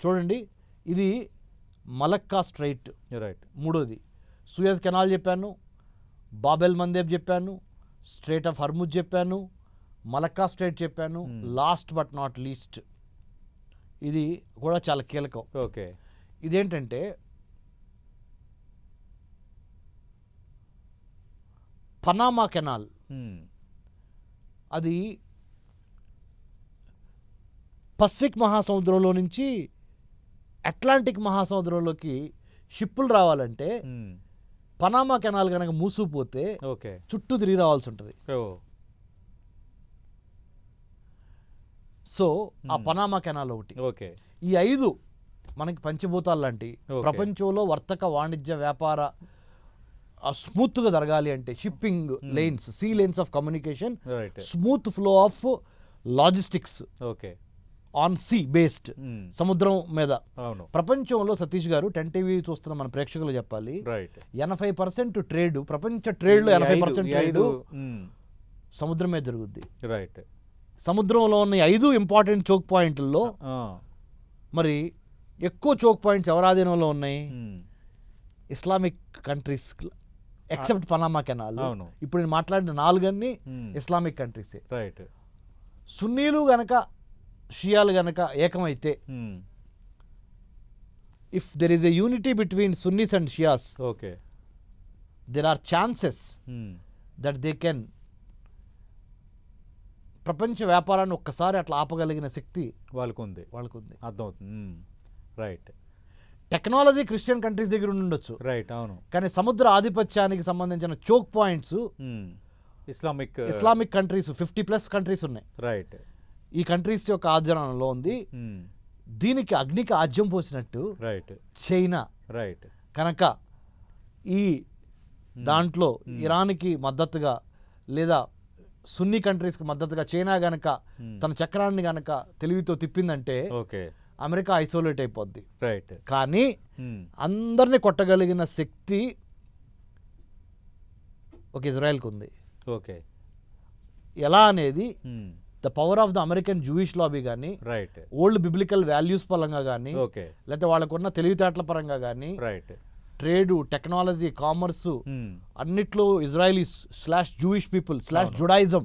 చూడండి, ఇది Malacca straight, right. మూడోది సూయజ్ కెనాల్ చెప్పాను, బాబెల్ మందేబ్ చెప్పాను, స్ట్రైట్ ఆఫ్ హర్ముజ్ చెప్పాను, మలక్కా స్ట్రైట్ చెప్పాను. లాస్ట్ బట్ నాట్ లీస్ట్ ఇది కూడా చాలా కీలకం. ఓకే. ఇదేంటంటే పనామా కెనాల్. అది పసిఫిక్ మహాసముద్రంలో నుంచి అట్లాంటిక్ మహాసముద్రంలోకి షిప్పులు రావాలంటే పనామా కెనాల్ కనుక మూసుకుపోతే ఓకే చుట్టూ తిరిగి రావాల్సి ఉంటుంది. సో ఆ పనామా కెనాల్ ఒకటి. ఓకే. ఈ 5 మనకి పంచభూతాలు లాంటి. ప్రపంచంలో వర్తక వాణిజ్య వ్యాపార స్మూత్గా జరగాలి అంటే shipping lines, sea lines of communication, smooth flow of logistics okay on sea based, సముద్రం మీద. అవును. ప్రపంచంలో సతీష్ గారు 10 టీవీ చూస్తున్న మన ప్రేక్షకులు చెప్పాలి, 80% ట్రేడ్, ప్రపంచ ట్రేడ్లో 80% ట్రేడ్ సముద్రం మీద జరుగుద్ది. రైట్. సముద్రంలో ఉన్న 5 ఇంపార్టెంట్ చోక్ పాయింట్లలో మరి ఎక్కువ చోక్ పాయింట్స్ ఎవరి ఆధీనంలో ఉన్నాయి? Islamic countries except Panama canal. ఇప్పుడు నేను మాట్లాడిన 4 అన్ని ఇస్లామిక్ కంట్రీసే. రైట్. సున్నీలు గనక షియాలు గనక ఏకమైతే, if there is a unity between Sunnis and Shias, okay, there are chances that they can ప్రపంచ వ్యాపారాన్ని ఒక్కసారి అట్లా ఆపగలిగిన శక్తి వాళ్ళకు ఉంది. అర్థమవుతుంది. రైట్. టెక్నాలజీ క్రిస్టియన్ కంట్రీస్ దగ్గర ఉండొచ్చు. రైట్. అవును. కానీ సముద్ర ఆధిపత్యానికి సంబంధించిన choke points Islamic countries 50+ countries ఉన్నాయి. రైట్. ఈ కంట్రీస్ యొక్క ఆధీనంలో ఉంది. దీనికి అగ్నికి ఆజ్యం పోసినట్టు రైట్ చైనా. రైట్. కనుక ఈ దాంట్లో ఇరాన్కి మద్దతుగా లేదా సున్నీ కంట్రీస్కి మద్దతుగా చైనా గనక తన చక్రాన్ని గనక తెలివితో తిప్పిందంటే ఓకే అమెరికా ఐసోలేట్ అయిపోద్ది. రైట్. కానీ అందరినీ కొట్టగలిగిన శక్తి ఒక ఇజ్రాయెల్కి ఉంది. ఓకే. ఎలా అనేది the power of the American Jewish lobby కానీ, రైట్, ఓల్డ్ బిబ్లికల్ వాల్యూస్ పరంగా కానీ, ఓకే, లేకపోతే వాళ్ళకున్న తెలివితేటల పరంగా కానీ, రైట్, ట్రేడు, టెక్నాలజీ, కామర్సు అన్నిట్లో ఇజ్రాయలీ /జూయిష్ పీపుల్ /జుడాయిజం